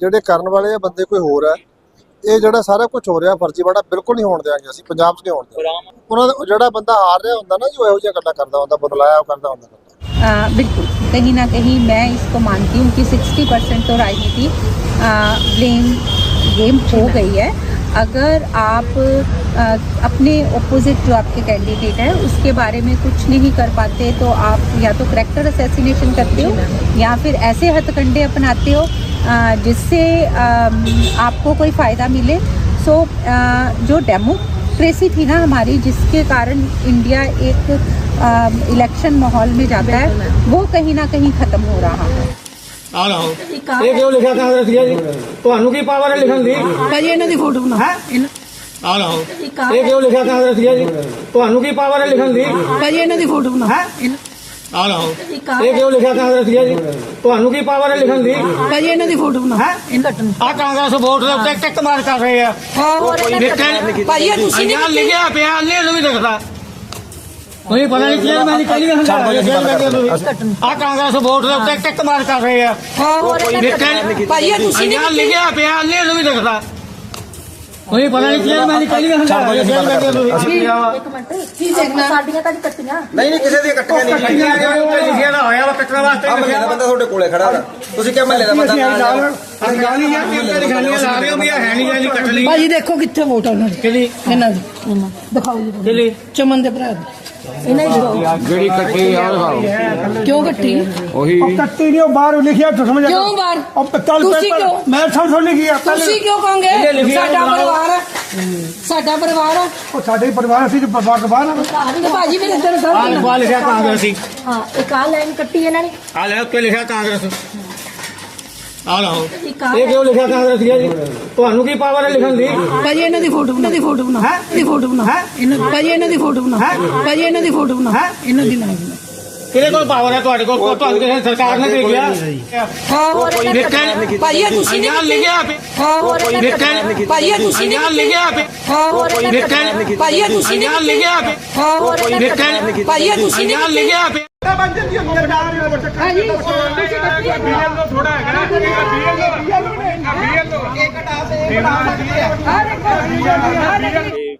ਜਿਹੜੇ ਕਰਨ ਵਾਲੇ ਆ ਬੰਦੇ ਕੋਈ ਹੋਰ ਹੈ। ਇਹ ਜਿਹੜਾ ਸਾਰਾ ਕੁਝ ਹੋ ਰਿਹਾ ਫਰਜ਼ੀਵਾੜਾ ਬਿਲਕੁਲ ਨਹੀਂ ਹੋਣ ਦਿਆਂਗੇ ਅਸੀਂ, ਪੰਜਾਬ 'ਚ ਨਹੀਂ ਹੋਣ ਦਿਆਂਗੇ। ਉਹਨਾਂ ਦਾ ਜਿਹੜਾ ਬੰਦਾ ਹਾਰ ਰਿਹਾ ਹੁੰਦਾ ਨਾ, ਜੋ ਇਹੋ ਜਿਹੀਆਂ ਗੱਲਾਂ ਕਰਦਾ ਹੁੰਦਾ, ਬਦਲਾਇਆ ਕਰਦਾ ਹੁੰਦਾ। बिल्कुल कहीं ना कहीं मैं इसको मानती हूँ कि 60% तो राजनीति ब्लेम गेम हो गई है। अगर आप अपने ओपोजिट जो आपके कैंडिडेट है उसके बारे में कुछ नहीं कर पाते तो आप या तो करैक्टर असैसिनेशन करते हो या फिर ऐसे हथकंडे अपनाते हो जिससे आपको कोई फ़ायदा मिले। सो जो डेमोक्रेसी थी ना हमारी, जिसके कारण इंडिया एक इलेक्शन माहौल में जाता है, वो कहीं ना कहीं खत्म हो रहा है। ਆ ਲਓ ਇਹ ਕਿਉਂ ਲਿਖਿਆ ਕਾਂਗਰਸੀਆ ਜੀ? ਤੁਹਾਨੂੰ ਕੀ ਪਾਵਰ ਹੈ ਲਿਖਣ ਦੀ? ਭਾਜੀ ਇਹਨਾਂ ਦੀ ਫੋਟੋ ਬਣਾ। ਆ ਲਓ ਇਹ ਕਿਉਂ ਲਿਖਿਆ ਕਾਂਗਰਸੀਆ ਜੀ? ਤੁਹਾਨੂੰ ਕੀ ਪਾਵਰ ਹੈ ਲਿਖਣ ਦੀ? ਭਾਜੀ ਇਹਨਾਂ ਦੀ ਫੋਟੋ ਬਣਾ। ਆ ਲਓ ਇਹ ਕਿਉਂ ਲਿਖਿਆ ਕਾਂਗਰਸੀਆ ਜੀ? ਤੁਹਾਨੂੰ ਕੀ ਪਾਵਰ ਹੈ ਲਿਖਣ ਦੀ? ਭਾਜੀ ਇਹਨਾਂ ਦੀ ਫੋਟੋ ਬਣਾ। ਆ ਕਾਂਗਰਸ ਵੋਟ ਦੇ ਉੱਤੇ ਟਿਕ ਮਾਰ ਕਰ ਰਹੇ ਆ। ਭਾਜੀ ਇਹ ਤੁਸੀਂ ਨਹੀਂ ਲਿਖਿਆ ਪਿਆ, ਅੰਨੇ ਨੂੰ ਵੀ ਦਿਖਦਾ। ਕੋਈ ਪਤਾ ਨਹੀਂ ਕਿਹੜਾ ਮੈਂ ਕੱਲ ਵੀ ਆ ਕਾਂਗਰਸ ਵੋਟ ਦੇ ਉੱਤੇ ਟਿਕ ਮਾਰ ਕਰ ਰਹੇ ਆ। ਭਾਜੀ ਇਹ ਤੁਸੀਂ ਨਹੀਂ ਲਿਖਿਆ ਪਿਆ, ਅੰਨੇ ਨੂੰ ਵੀ ਦਿਖਦਾ। ਕੋਈ ਪਤਾ ਨਹੀਂ ਕਿਹੜਾ ਮੈਂ ਕੱਲ ਵੀ ਇੱਕ ਮਿੰਟ ਕੀ ਦੇਖਣਾ ਸਾਡੀਆਂ ਤਾਂ ਕੱਟੀਆਂ ਨਹੀਂ ਕਿਸੇ ਦੀਆਂ ਕੱਟੀਆਂ ਨਹੀਂ ਲਿਖਿਆ ਦਾ ਹੋਇਆ ਵਾ ਕੱਟਣ ਵਾਸਤੇ। ਮਹੱਲੇ ਦਾ ਬੰਦਾ ਤੁਹਾਡੇ ਕੋਲੇ ਖੜਾ ਹੈ, ਤੁਸੀਂ ਕਿਹਾ ਮਹੱਲੇ ਦਾ ਬੰਦਾ ਨਾਲ ਗਾਲੀਆਂ ਲਾ ਰਹੇ ਹੋ ਵੀ ਹੈ ਨਹੀਂ ਜਾਨੀ ਕੱਟ ਲਈ। ਭਾਜੀ ਦੇਖੋ ਕਿੱਥੇ ਵੋਟ ਆ ਇਹਨਾਂ ਦੀ ਦਿਖਾਓ ਜੀ। ਚਮਨ ਦੇ ਭਰਾ ਦੀ ਇਹਨਾਂ ਹੀ ਦਿਖਾਓ ਜਿਹੜੀ ਕੱਟੀ ਯਾਰ ਦਿਖਾਓ ਕਿਉਂ ਕੱਟੀ ਉਹੀ ਕੱਟੀ ਨਹੀਂ, ਉਹ ਬਾਹਰ ਲਿਖਿਆ ਤਾਂ ਸਮਝ ਆ। ਕਿਉਂ ਬਾਹਰ? ਉਹ ਤੁਸੀਂ ਕਿਉਂ? ਮੈਂ ਸਮਝ ਨਹੀਂ ਗਿਆ। ਤੁਸੀਂ ਕਿਉਂ ਕਹੋਗੇ ਸਾਡਾ ਪਰਿਵਾਰ ਹੈ, ਸਾਡਾ ਪਰਿਵਾਰ ਹੈ। ਉਹ ਸਾਡੇ ਪਰਿਵਾਰ ਅਸੀਂ ਪਰਿਵਾਰ ਤੋਂ ਬਾਹਰ ਆ। ਤੇ ਭਾਜੀ ਮੇਰੇ ਇੱਧਰ ਗਲਤ ਆ ਲਿਖਿਆ ਕਾਂਗਰਸੀ। ਹਾਂ ਇੱਕ ਆ ਲਾਈਨ ਕੱਟੀ ਇਹਨਾਂ ਨੇ। ਆ ਲੈ ਉੱਤੇ ਲਿਖਿਆ ਕਾਂਗਰਸ। ਆ ਲਓ ਇਹ ਕਿਉਂ ਲਿਖਿਆ ਕਾਂਗਰਸੀਆ ਜੀ? ਤੁਹਾਨੂੰ ਕੀ ਪਾਵਰ ਹੈ ਲਿਖਣ ਦੀ? ਭਾਜੀ ਇਹਨਾਂ ਦੀ ਫੋਟੋ ਬਣਾ। ਦੀ ਫੋਟੋ ਬਣਾ। ਦੀ ਫੋਟੋ ਬਣਾ। ਭਾਜੀ ਇਹਨਾਂ ਦੀ ਫੋਟੋ ਬਣਾ। ਭਾਜੀ ਇਹਨਾਂ ਦੀ ਫੋਟੋ ਬਣਾ। ਇਹਨਾਂ ਦੀ ਨਹੀਂ ਬਣਾ। ਕਿਹਦੇ ਕੋਲ ਪਾਵਰ ਹੈ ਤੁਹਾਡੇ ਕੋਲ? ਤੁਹਾਨੂੰ ਕਿਸੇ ਸਰਕਾਰ ਨੇ ਦੇ ਗਿਆ। ਭਾਜੀ ਇਹ ਤੁਸੀਂ ਨਹੀਂ ਲਿਖਿਆ ਭਾਜੀ ਇਹ ਤੁਸੀਂ ਨਹੀਂ ਲਿਖਿਆ ਭਾਜੀ ਇਹ ਤੁਸੀਂ ਨਹੀਂ ਲਿਖਿਆ ਭਾਜੀ ਇਹ ਤੁਸੀਂ ਨਹੀਂ ਲਿਖਿਆ ਭਾਜੀ ਥੋੜਾ ਹੈਗਾ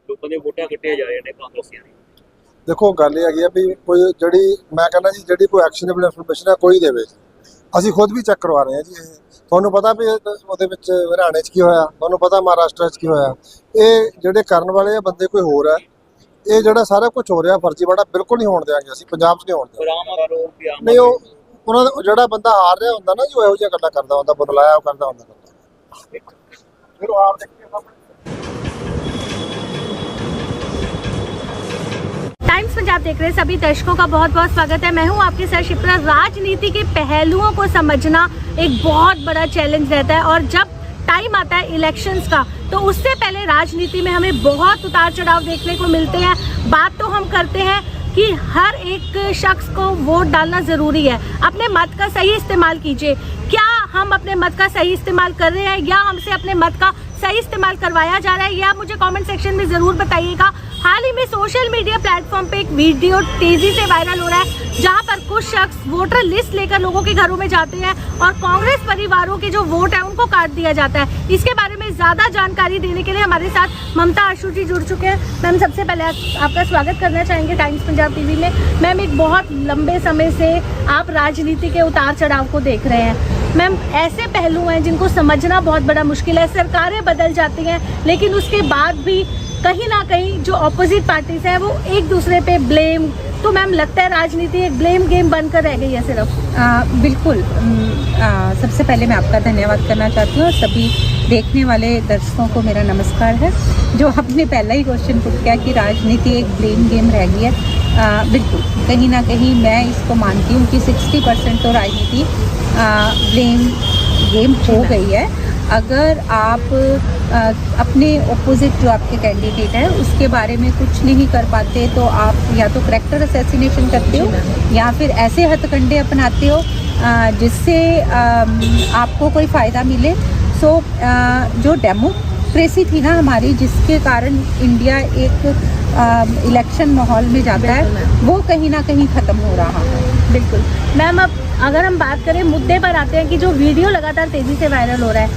ਲੋਕਾਂ ਦੇ ਵੋਟਾਂ ਕੱਟੀਆਂ ਜਾ ਰਹੀਆਂ ਨੇ ਕਾਂਗਰਸੀਆਂ ਦੀ। ਦੇਖੋ ਗੱਲ ਇਹ ਹੈਗੀ ਆ ਵੀ ਕੋਈ ਜਿਹੜੀ ਮੈਂ ਕਹਿੰਦਾ ਜੀ ਜਿਹੜੀ ਕੋਈ ਐਕਸ਼ਨੇਬਲ ਇਨਫੋਰਮੇਸ਼ਨ ਹੈ ਕੋਈ ਦੇਵੇ। ਅਸੀਂ ਖੁਦ ਵੀ ਚੈੱਕ ਕਰਵਾ ਰਹੇ ਹਾਂ ਜੀ। ਤੁਹਾਨੂੰ ਪਤਾ ਵੀ ਉਹਦੇ ਵਿੱਚ ਹਰਿਆਣੇ 'ਚ ਕੀ ਹੋਇਆ, ਤੁਹਾਨੂੰ ਪਤਾ ਮਹਾਰਾਸ਼ਟਰ 'ਚ ਕੀ ਹੋਇਆ। ਇਹ ਜਿਹੜੇ ਕਰਨ ਵਾਲੇ ਆ ਬੰਦੇ ਕੋਈ ਹੋਰ ਹੈ। ਇਹ ਜਿਹੜਾ ਸਾਰਾ ਕੁਝ ਹੋ ਰਿਹਾ ਫਰਜ਼ੀਵਾੜਾ ਬਿਲਕੁਲ ਨਹੀਂ ਹੋਣ ਦਿਆਂਗੇ ਅਸੀਂ, ਪੰਜਾਬ 'ਚ ਨਹੀਂ ਹੋਣ ਦਿਆਂਗੇ। ਨਹੀਂ ਉਹ ਉਹਨਾਂ ਦਾ ਜਿਹੜਾ ਬੰਦਾ ਹਾਰ ਰਿਹਾ ਹੁੰਦਾ ਨਾ, ਜੋ ਇਹੋ ਜਿਹੀਆਂ ਗੱਲਾਂ ਕਰਦਾ ਹੁੰਦਾ, ਬਦਲਾਇਆ ਕਰਦਾ ਹੁੰਦਾ। ਫਿਰ ਉਹ ਆਪ ਦੇਖਦੇ टाइम्स पंजाब देख रहे सभी दर्शकों का बहुत बहुत स्वागत है। मैं हूं आपके साथ शिप्रा। राजनीति के पहलुओं को समझना एक बहुत बड़ा चैलेंज रहता है और जब टाइम आता है इलेक्शंस का तो उससे पहले राजनीति में हमें बहुत उतार चढ़ाव देखने को मिलते हैं। बात तो हम करते हैं कि हर एक शख्स को वोट डालना ज़रूरी है। अपने मत का सही इस्तेमाल कीजिए। क्या हम अपने मत का सही इस्तेमाल कर रहे हैं या हमसे अपने मत का सही इस्तेमाल करवाया जा रहा है, ये आप मुझे कमेंट सेक्शन में ज़रूर बताइएगा। हाल ही में सोशल मीडिया प्लेटफॉर्म पे एक वीडियो तेज़ी से वायरल हो रहा है जहां पर कुछ शख्स वोटर लिस्ट लेकर लोगों के घरों में जाते हैं और कांग्रेस परिवारों के जो वोट है उनको काट दिया जाता है। इसके बारे में ज़्यादा जानकारी देने के लिए हमारे साथ ममता आशु जी जुड़ चुके हैं। मैम सबसे पहले आपका स्वागत करना चाहेंगे टाइम्स पंजाब टीवी में। मैम एक बहुत लंबे समय से आप राजनीति के उतार चढ़ाव को देख रहे हैं। मैम ऐसे पहलू हैं जिनको समझना बहुत बड़ा मुश्किल है। सरकारें बदल जाती हैं लेकिन उसके बाद भी कहीं ना कहीं जो ऑपोजिट पार्टीज हैं वो एक दूसरे पे ब्लेम, तो मैम लगता है राजनीति एक ब्लेम गेम बनकर रह गई है सिर्फ। बिल्कुल। सबसे पहले मैं आपका धन्यवाद करना चाहती हूँ और सभी देखने वाले दर्शकों को मेरा नमस्कार है। जो आपने पहला ही क्वेश्चन पुट किया कि राजनीति एक ब्लेम गेम रह गई है, बिल्कुल कहीं ना कहीं मैं इसको मानती हूँ कि 60% तो राजनीति ब्लेम गेम हो गई है। अगर आप अपने ओपोजिट जो आपके कैंडिडेट है उसके बारे में कुछ नहीं कर पाते तो आप या तो करैक्टर असैसिनेशन करते हो या फिर ऐसे हथकंडे अपनाते हो जिससे आपको कोई फ़ायदा मिले। सो जो डेमोक्रेसी थी ना हमारी, जिसके कारण इंडिया एक इलेक्शन माहौल में जाता है, वो कहीं ना कहीं ख़त्म हो रहा है। बिल्कुल मैम। अब अगर हम बात करें मुद्दे पर आते हैं कि जो वीडियो लगातार तेज़ी से वायरल हो रहा है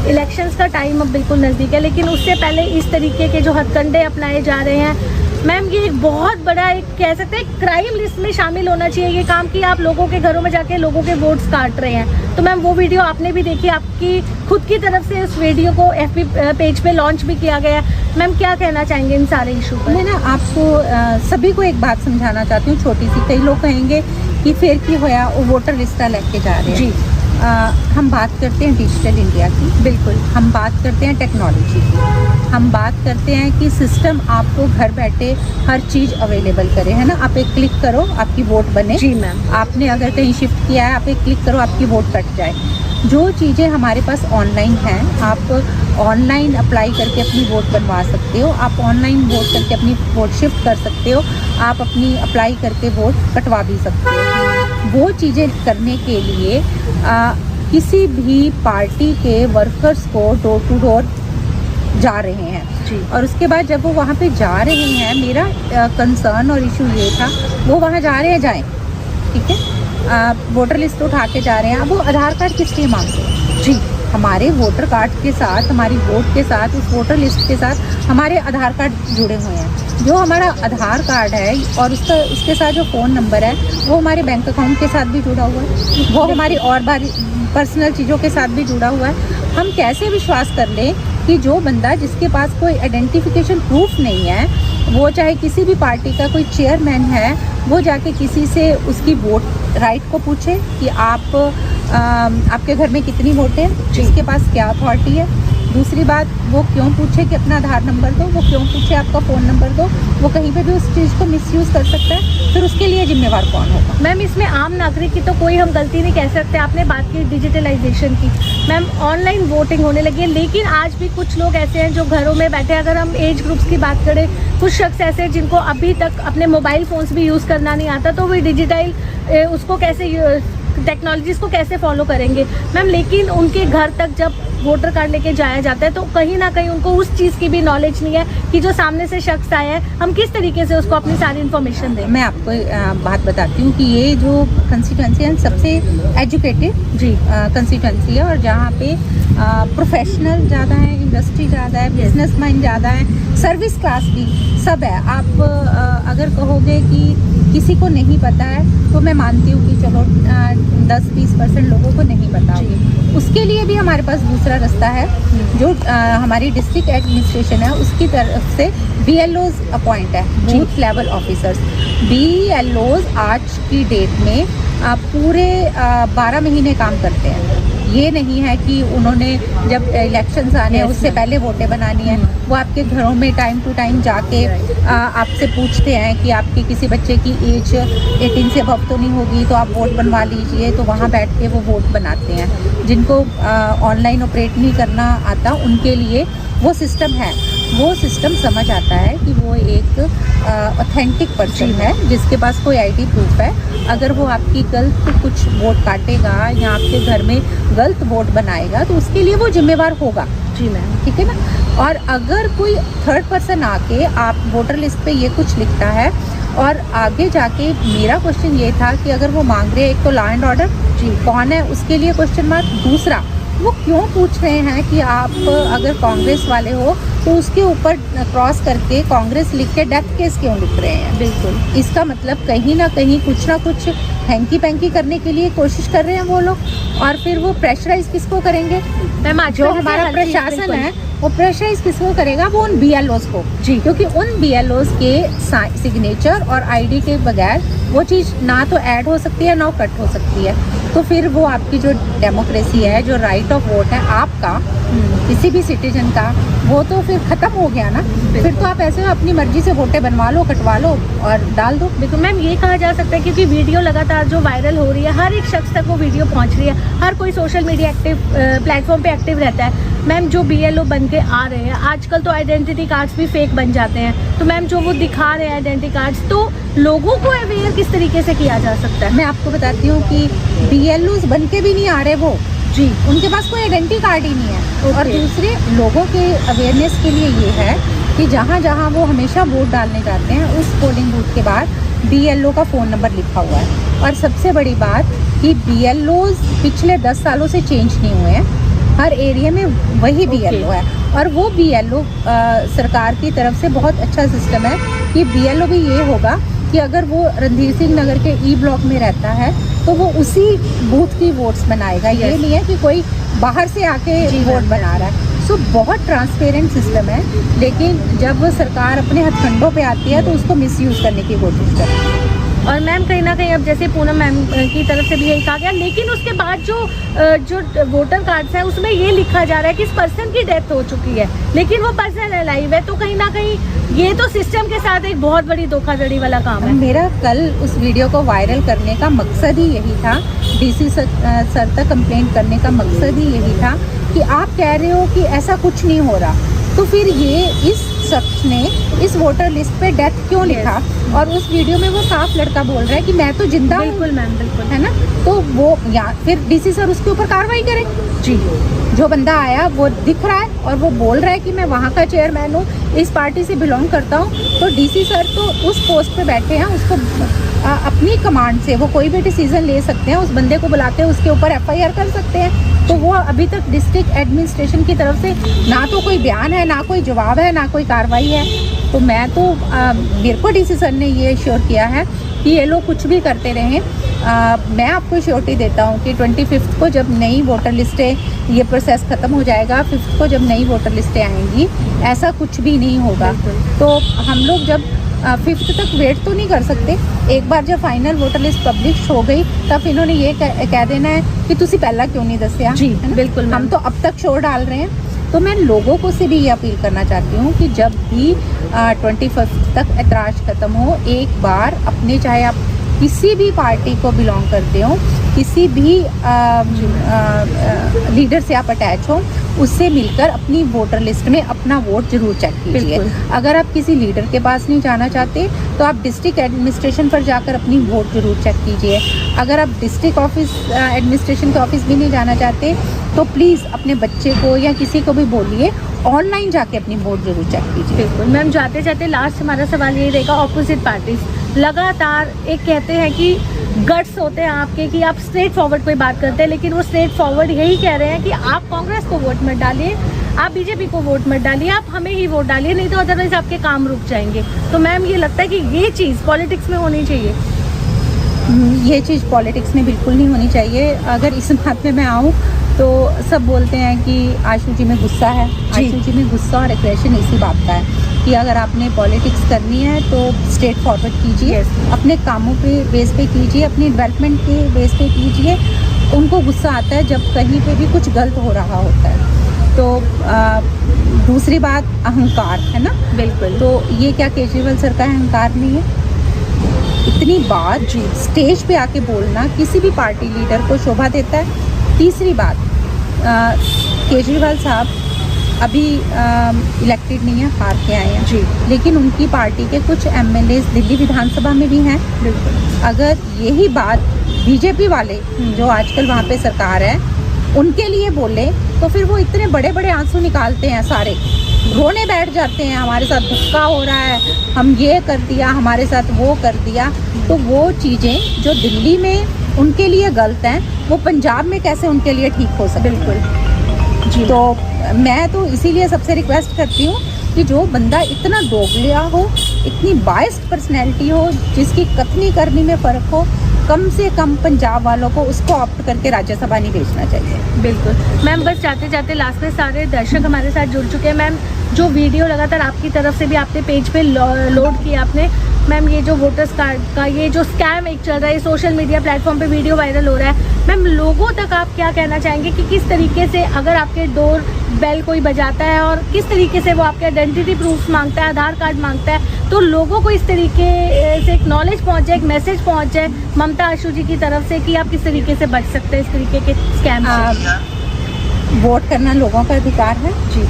इलेक्शंस का टाइम अब बिल्कुल नज़दीक है, लेकिन उससे पहले इस तरीके के जो हथकंडे अपनाए जा रहे हैं, मैम ये एक बहुत बड़ा एक कह सकते हैं क्राइम लिस्ट में शामिल होना चाहिए ये काम कि आप लोगों के घरों में जाके लोगों के वोट्स काट रहे हैं। तो मैम वो वीडियो आपने भी देखी, आपकी खुद की तरफ से उस वीडियो को FB पेज पे लॉन्च भी किया गया है। मैम क्या कहना चाहेंगे इन सारे इशू पर? मैं ना आपको सभी को एक बात समझाना चाहती हूँ छोटी सी। कई लोग कहेंगे कि फिर की होया वो वोटर लिस्ट लेके जा रहे हैं। जी हम बात करते हैं डिजिटल इंडिया की, बिल्कुल। हम बात करते हैं टेक्नोलॉजी की, हम बात करते हैं कि सिस्टम आपको घर बैठे हर चीज़ अवेलेबल करे, है ना। आप एक क्लिक करो आपकी वोट बने। जी मैम। आपने अगर कहीं शिफ्ट किया है, आप एक क्लिक करो आपकी वोट कट जाए। जो चीज़ें हमारे पास ऑनलाइन हैं, आप ऑनलाइन अप्लाई करके अपनी वोट बनवा सकते हो, आप ऑनलाइन वोट करके अपनी वोट शिफ्ट कर सकते हो, आप अपनी अप्लाई करके वोट कटवा भी सकते हो। वो चीज़ें करने के लिए किसी भी पार्टी के वर्कर्स को डोर टू डोर जा रहे हैं जी। और उसके बाद जब वो वहाँ पे जा रहे हैं, मेरा कंसर्न और इशू ये था, वो वहाँ जा रहे हैं, जाएं, ठीक है, वोटर लिस्ट उठा के जा रहे हैं। अब वो आधार कार्ड किस लिए मांगते हैं? जी, हमारे वोटर कार्ड के साथ, हमारी वोट के साथ, उस वोटर लिस्ट के साथ हमारे आधार कार्ड जुड़े हुए हैं। जो हमारा आधार कार्ड है और उसके साथ जो फ़ोन नंबर है वो हमारे बैंक अकाउंट के साथ भी जुड़ा हुआ है, वो हमारी और बारी पर्सनल चीज़ों के साथ भी जुड़ा हुआ है। हम कैसे विश्वास कर लें कि जो बंदा जिसके पास कोई आइडेंटिफिकेशन प्रूफ नहीं है, वो चाहे किसी भी पार्टी का कोई चेयरमैन है, वो जाके किसी से उसकी वोट राइट को पूछे कि आपके घर में कितनी वोटें हैं, जिसके पास क्या अथॉरिटी है। दूसरी बात, वो क्यों पूछे कि अपना आधार नंबर दो, वो क्यों पूछे आपका फ़ोन नंबर दो, वो कहीं पे भी उस चीज़ को मिसयूज़ कर सकता है, फिर उसके लिए जिम्मेवार कौन होगा? मैम इसमें आम नागरिक की तो कोई हम गलती नहीं कह सकते। आपने बात की डिजिटलाइजेशन की, मैम ऑनलाइन वोटिंग होने लगी है, लेकिन आज भी कुछ लोग ऐसे हैं जो घरों में बैठे, अगर हम एज ग्रुप्स की बात करें, कुछ शख्स ऐसे हैं जिनको अभी तक अपने मोबाइल फ़ोन्स भी यूज़ करना नहीं आता, तो वे डिजिटल उसको कैसे टेक्नोलॉजीज़ को कैसे फॉलो करेंगे मैम। लेकिन उनके घर तक जब वोटर कार्ड लेके जाया जाता है तो कहीं ना कहीं उनको उस चीज़ की भी नॉलेज नहीं है कि जो सामने से शख्स आया है, हम किस तरीके से उसको अपनी सारी इन्फॉर्मेशन दें। मैं आपको बात बताती हूँ कि ये जो कंस्टिट्यूंसी है सबसे एजुकेटेड जी कंस्टिट्यूंसी है, और जहाँ पे प्रोफेशनल ज़्यादा है, इंडस्ट्री ज़्यादा है, बिजनेस माइंड ज़्यादा है, सर्विस क्लास भी सब है। आप अगर कहोगे कि किसी को नहीं पता है तो मैं मानती हूँ कि चलो 10-20% लोगों को नहीं पता होगी। उसके लिए भी हमारे पास दूसरा रास्ता है, जो हमारी डिस्ट्रिक्ट एडमिनिस्ट्रेशन है उसकी तरफ से BLOs अपॉइंट है, बूथ लेवल ऑफिसर्स। BLOs आज की डेट में पूरे 12 महीने काम करते हैं। ये नहीं है कि उन्होंने जब इलेक्शंस आने हैं उससे पहले वोटें बनानी है, वो आपके घरों में टाइम टू टाइम जाके आपसे पूछते हैं कि आपके किसी बच्चे की एज 18 से अबव तो नहीं होगी तो आप वोट बनवा लीजिए, तो वहाँ बैठ के वो वोट बनाते हैं। जिनको ऑनलाइन ऑपरेट नहीं करना आता उनके लिए वो सिस्टम है, वो सिस्टम समझ आता है कि वो एक ऑथेंटिक पर्सन है जिसके पास कोई ID प्रूफ है। अगर वो आपकी गलत कुछ वोट काटेगा या आपके घर में गलत वोट बनाएगा तो उसके लिए वो जिम्मेवार होगा। जी मैम, ठीक है ना। और अगर कोई थर्ड पर्सन आके आप वोटर लिस्ट पे ये कुछ लिखता है, और आगे जाके मेरा क्वेश्चन ये था कि अगर वो मांग रहे हैं, एक तो लॉ एंड ऑर्डर जी कौन है उसके लिए क्वेश्चन मार्क, दूसरा वो क्यों पूछ रहे हैं कि आप अगर कांग्रेस वाले हो तो उसके ऊपर क्रॉस करके कांग्रेस लिख के डेथ केस क्यों लिख रहे हैं? बिल्कुल, इसका मतलब कहीं ना कहीं कुछ ना कुछ हैंकी पैंकी करने के लिए कोशिश कर रहे हैं वो लोग। और फिर वो प्रेशराइज किसको करेंगे? जो हमारा प्रशासन है वो प्रेशराइज किसको करेगा? वो उन BLOs को जी, क्योंकि उन BLOs के सिग्नेचर और ID के बगैर वो चीज़ ना तो ऐड हो सकती है ना कट हो सकती है। तो फिर वो आपकी जो डेमोक्रेसी है, जो राइट ऑफ वोट है आपका किसी भी सिटीजन का, वो तो फिर ख़त्म हो गया ना। फिर तो आप ऐसे अपनी मर्जी से वोटें बनवा लो, कटवा लो और डाल दो। देखो मैम, ये कहा जा सकता है क्योंकि वीडियो लगातार जो वायरल हो रही है, हर एक शख्स तक वो वीडियो पहुंच रही है, हर कोई सोशल मीडिया प्लेटफॉर्म पे एक्टिव रहता है। मैम जो BLO बन के आ रहे हैं आजकल, तो आइडेंटिटी कार्ड्स भी फेक बन जाते हैं। तो मैम जो वो दिखा रहे हैं आइडेंटिटी कार्ड्स, तो लोगों को अवेयर किस तरीके से किया जा सकता है? मैं आपको बताती हूँ कि BLOs बन के भी नहीं आ रहे वो जी, उनके पास कोई आइडेंटिटी कार्ड ही नहीं है। और दूसरे लोगों के अवेयरनेस के लिए ये है कि जहाँ जहाँ वो हमेशा वोट डालने जाते हैं उस पोलिंग बूथ के बाद BLO का फ़ोन नंबर लिखा हुआ है। और सबसे बड़ी बात कि BLOs पिछले 10 सालों से चेंज नहीं हुए हैं। हर एरिया में वही BLO है। और वो BLO सरकार की तरफ से बहुत अच्छा सिस्टम है कि BLO भी ये होगा कि अगर वो रणधीर सिंह नगर के E ब्लॉक में रहता है तो वो उसी बूथ की वोट्स बनाएगा। ये नहीं है कि कोई बाहर से आके वोट बना रहा है। सो बहुत ट्रांसपेरेंट सिस्टम है, लेकिन जब वो सरकार अपने हथकंडों पे आती है तो उसको मिसयूज़ करने की कोशिश करती है। और मैम कहीं ना कहीं अब जैसे पूनम मैम की तरफ से भी यही कहा गया, लेकिन उसके बाद जो वोटर कार्ड्स हैं उसमें ये लिखा जा रहा है कि इस पर्सन की डेथ हो चुकी है, लेकिन वो पर्सन अलाइव है। तो कहीं ना कहीं ये तो सिस्टम के साथ एक बहुत बड़ी धोखाधड़ी वाला काम है। मेरा कल उस वीडियो को वायरल करने का मकसद ही यही था, DC सर तक कंप्लेंट करने का मकसद ही यही था कि आप कह रहे हो कि ऐसा कुछ नहीं हो रहा, तो फिर ये इस शख्स ने इस वोटर लिस्ट पे डेथ क्यों लिखा? और उस वीडियो में वो साफ लड़का बोल रहा है कि मैं तो जिंदा हूँ। बिल्कुल मैम, बिल्कुल, है ना? तो वो या फिर DC सर उसके ऊपर कार्रवाई करें। जी, जो बंदा आया वो दिख रहा है और वो बोल रहा है कि मैं वहाँ का चेयरमैन हूँ, इस पार्टी से बिलोंग करता हूँ, तो DC सर तो उस पोस्ट पे बैठे हैं, उसको अपनी कमांड से वो कोई भी डिसीजन ले सकते हैं, उस बंदे को बुलाते हैं, उसके ऊपर FIR कर सकते हैं। तो वो अभी तक डिस्ट्रिक्ट एडमिनिस्ट्रेशन की तरफ से ना तो कोई बयान है, ना कोई जवाब है, ना कोई कार्रवाई है। तो मैं तो मेरे को DC सर ने ये श्योर किया है कि ये लोग कुछ भी करते रहें। मैं आपको श्योरिटी देता हूँ कि 25 को जब नई वोटर लिस्टें, ये प्रोसेस ख़त्म हो जाएगा, 5 को जब नई वोटर लिस्टें आएंगी, ऐसा कुछ भी नहीं होगा। तो हम लोग जब 5 तक वेट तो नहीं कर सकते। एक बार जब फाइनल वोटर लिस्ट पब्लिश हो गई तब इन्होंने ये कह देना है कि तुसी पहला क्यों नहीं दसिया। जी बिल्कुल, हम तो अब तक शोर डाल रहे हैं। तो मैं लोगों को से भी ये अपील करना चाहती हूँ कि जब भी 25 तक ऐतराज़ ख़त्म हो, एक बार अपने, चाहे आप किसी भी पार्टी को बिलोंग करते हो, किसी भी लीडर से आप अटैच हो, उससे मिलकर अपनी वोटर लिस्ट में अपना वोट जरूर चेक कीजिए। अगर आप किसी लीडर के पास नहीं जाना चाहते तो आप डिस्ट्रिक्ट एडमिनिस्ट्रेशन पर जाकर अपनी वोट जरूर चेक कीजिए। अगर आप डिस्ट्रिक्ट ऑफिस एडमिनिस्ट्रेशन के ऑफिस भी नहीं जाना चाहते तो प्लीज़ अपने बच्चे को या किसी को भी बोलिए ऑनलाइन जाके अपनी वोट जरूर चेक कीजिए। बिल्कुल मैम, जाते जाते लास्ट हमारा सवाल यही रहेगा, ऑपोजिट पार्टीज लगातार एक कहते हैं कि गट्स होते हैं आपके कि आप स्ट्रेट फॉरवर्ड कोई बात करते हैं, लेकिन वो स्ट्रेट फॉरवर्ड यही कह रहे हैं कि आप कांग्रेस को वोट मत डालिए, आप बीजेपी को वोट मत डालिए, आप हमें ही वोट डालिए, नहीं तो अदरवाइज आपके काम रुक जाएंगे। तो मैम ये लगता है कि ये चीज़ पॉलिटिक्स में होनी चाहिए? ये चीज़ पॉलिटिक्स में बिल्कुल नहीं होनी चाहिए। अगर इस बात में मैं आऊँ तो सब बोलते हैं कि आशु जी में गुस्सा है। आशु जी में गुस्सा और एग्रेशन इसी बात का है कि अगर आपने पॉलिटिक्स करनी है तो स्ट्रेट फॉरवर्ड कीजिए, अपने कामों पे बेस पे कीजिए, अपनी डेवलपमेंट के बेस पे कीजिए। उनको गुस्सा आता है जब कहीं पे भी कुछ गलत हो रहा होता है। तो दूसरी बात अहंकार है ना। बिल्कुल, तो ये क्या केजरीवाल सर का अहंकार नहीं है? इतनी बात जी स्टेज पे आके बोलना किसी भी पार्टी लीडर को शोभा देता है। तीसरी बात, केजरीवाल साहब अभी इलेक्टेड नहीं है, हार के आए हैं जी, लेकिन उनकी पार्टी के कुछ MLAs दिल्ली विधानसभा में भी हैं। बिल्कुल, अगर यही बात बीजेपी वाले जो आजकल वहाँ पे सरकार है उनके लिए बोले तो फिर वो इतने बड़े बड़े आंसू निकालते हैं, सारे रोने बैठ जाते हैं, हमारे साथ धक्का हो रहा है, हम ये कर दिया, हमारे साथ वो कर दिया। तो वो चीज़ें जो दिल्ली में उनके लिए गलत हैं वो पंजाब में कैसे उनके लिए ठीक हो सकती? बिल्कुल जी। तो मैं तो इसीलिए सबसे रिक्वेस्ट करती हूँ कि जो बंदा इतना दोगलिया हो, इतनी बायस्ड पर्सनैलिटी हो, जिसकी कथनी करनी में फ़र्क हो, कम से कम पंजाब वालों को उसको ऑप्ट करके राज्यसभा नहीं भेजना चाहिए। बिल्कुल मैम, बस जाते जाते लास्ट में सारे दर्शक हमारे साथ जुड़ चुके हैं। मैम जो वीडियो लगातार आपकी तरफ से भी आपने पेज पे लोड किया आपने, मैम ये जो वोटर्स कार्ड का ये जो स्कैम एक चल रहा है, सोशल मीडिया प्लेटफॉर्म पे वीडियो वायरल हो रहा है, मैम लोगों तक आप क्या कहना चाहेंगे कि किस तरीके से अगर आपके डोर बेल कोई बजाता है और किस तरीके से वो आपके आइडेंटिटी प्रूफ मांगता है, आधार कार्ड मांगता है, तो लोगों को इस तरीके से एक नॉलेज पहुंच जाए, एक मैसेज पहुंच जाए ममता आशु जी की तरफ से कि आप किस तरीके से बच सकते हैं इस तरीके के स्कैम से? वोट करना लोगों का अधिकार है जी।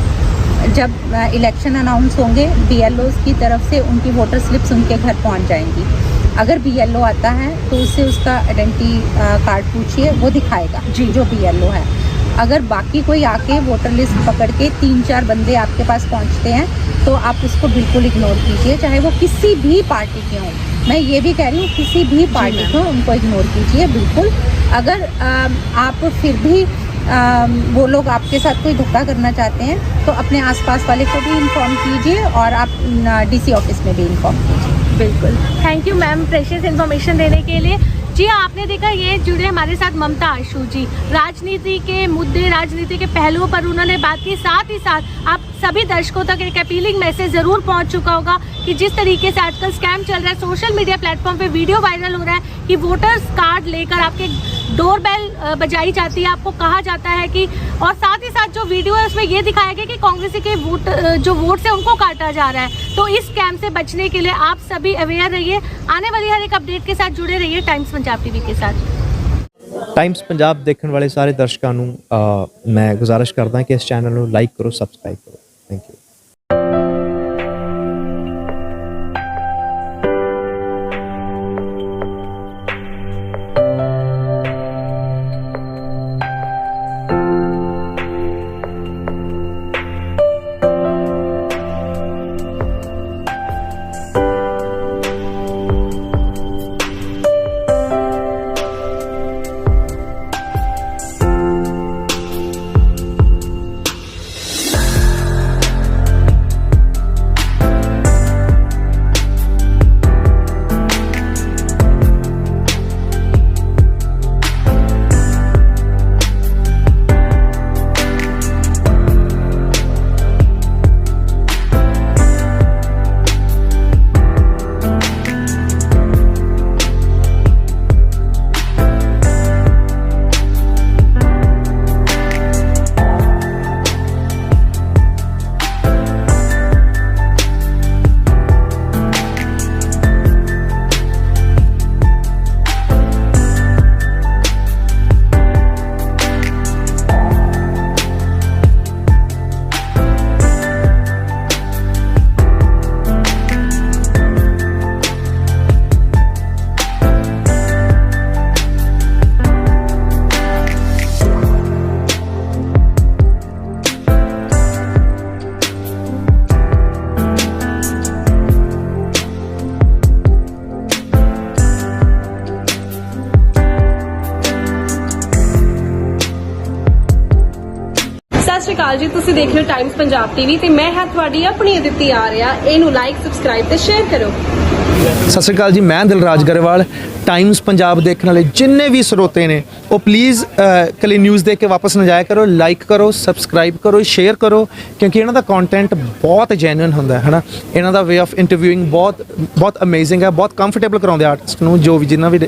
जब इलेक्शन अनाउंस होंगे BLOs की तरफ से उनकी वोटर स्लिप्स उनके घर पहुंच जाएंगी। अगर BLO आता है तो उससे उसका आइडेंटिटी कार्ड पूछिए, वो दिखाएगा जी जो BLO है। अगर बाकी कोई आके वोटर लिस्ट पकड़ के 3-4 बंदे आपके पास पहुंचते हैं तो आप उसको बिल्कुल इग्नोर कीजिए, चाहे वो किसी भी पार्टी के हों। मैं ये भी कह रही हूँ किसी भी पार्टी को उनको इग्नोर कीजिए बिल्कुल। अगर आप फिर भी वो लोग आपके साथ कोई धोखा करना चाहते हैं तो अपने आसपास वाले को भी इन्फॉर्म कीजिए और आप डीसी ऑफिस में भी इन्फॉर्म कीजिए। बिल्कुल, thank you ma'am precious information देने के लिए। जी हाँ, आपने देखा ये जुड़े हमारे साथ ममता आशु जी, राजनीति के मुद्दे, राजनीति के पहलुओं पर उन्होंने बात की। साथ ही साथ आप सभी दर्शकों तक एक अपीलिंग मैसेज ज़रूर पहुंच चुका होगा कि जिस तरीके से आजकल स्कैम चल रहा है, सोशल मीडिया प्लेटफॉर्म पे वीडियो वायरल हो रहा है कि वोटर्स कार्ड लेकर आपके डोर बेल बजाई जाती है, आपको कहा जाता है कि, और साथ ही साथ जो वीडियो है उसमें ये दिखाया गया कि कांग्रेसी के जो वोट है उनको काटा जा रहा है। तो इस स्कैम से बचने के लिए आप सभी अवेयर रहिए। आने वाली हर एक अपडेट के साथ जुड़े रहिए टाइम्स पंजाब टीवी के साथ। टाइम्स पंजाब देखने वाले सारे दर्शकों ਨੂੰ मैं गुजारिश करदा कि इस चैनल ਨੂੰ लाइक करो, सब्सक्राइब करो। Thank you. ਸਤਿ ਸ਼੍ਰੀ ਅਕਾਲ ਜੀ, ਤੁਸੀਂ ਦੇਖ ਰਹੇ ਹੋ ਟਾਈਮਸ ਪੰਜਾਬ ਟੀਵੀ ਤੇ ਮੈਂ ਹਾਂ ਤੁਹਾਡੀ ਆਪਣੀ ਅਦਿੱਤੀ ਆਰਿਆ। ਇਹਨੂੰ ਲਾਈਕ, ਸਬਸਕ੍ਰਾਈਬ ਤੇ ਸ਼ੇਅਰ ਕਰੋ। ਸਤਿ ਸ਼੍ਰੀ ਅਕਾਲ ਜੀ, ਮੈਂ ਦਿਲਰਾਜ ਗਰੇਵਾਲ। ਟਾਈਮਸ ਪੰਜਾਬ ਦੇਖਣ ਵਾਲੇ ਜਿੰਨੇ ਵੀ ਸਰੋਤੇ ਨੇ ਉਹ ਪਲੀਜ਼ ਕੱਲੀ ਨਿਊਜ਼ ਦੇਖ ਕੇ ਵਾਪਸ ਨਾ ਜਾਇਆ ਕਰੋ। ਲਾਈਕ ਕਰੋ, ਸਬਸਕ੍ਰਾਈਬ ਕਰੋ, ਸ਼ੇਅਰ ਕਰੋ, ਕਿਉਂਕਿ ਇਹਨਾਂ ਦਾ ਕੰਟੈਂਟ ਬਹੁਤ ਜੈਨੂਇਨ ਹੁੰਦਾ ਹੈ ਨਾ। ਇਹਨਾਂ ਦਾ ਵੇ ਆਫ ਇੰਟਰਵਿਊਇੰਗ ਬਹੁਤ ਅਮੇਜ਼ਿੰਗ ਹੈ, ਬਹੁਤ ਕੰਫਰਟੇਬਲ ਕਰਾਉਂਦੇ ਆਰਟਿਸਟ ਨੂੰ ਜੋ ਵੀ ਜਿੰਨਾ ਵੀ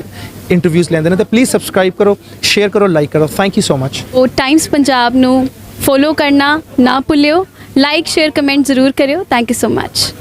ਇੰਟਰਵਿਊਜ਼ ਲੈਂਦੇ ਨੇ। ਤੇ ਪਲੀਜ਼ ਸਬਸਕ੍ਰਾਈਬ ਕਰੋ, ਸ਼ੇਅਰ ਕਰੋ, ਲਾਈਕ ਕਰੋ। Thank you so much. ਉਹ ਟਾਈਮਸ ਪੰਜਾਬ ਨੂੰ ਫੋਲੋ ਕਰਨਾ ਨਾ ਭੁੱਲਿਓ। ਲਾਈਕ, ਸ਼ੇਅਰ, ਕਮੈਂਟ ਜ਼ਰੂਰ ਕਰਿਓ। Thank you so much.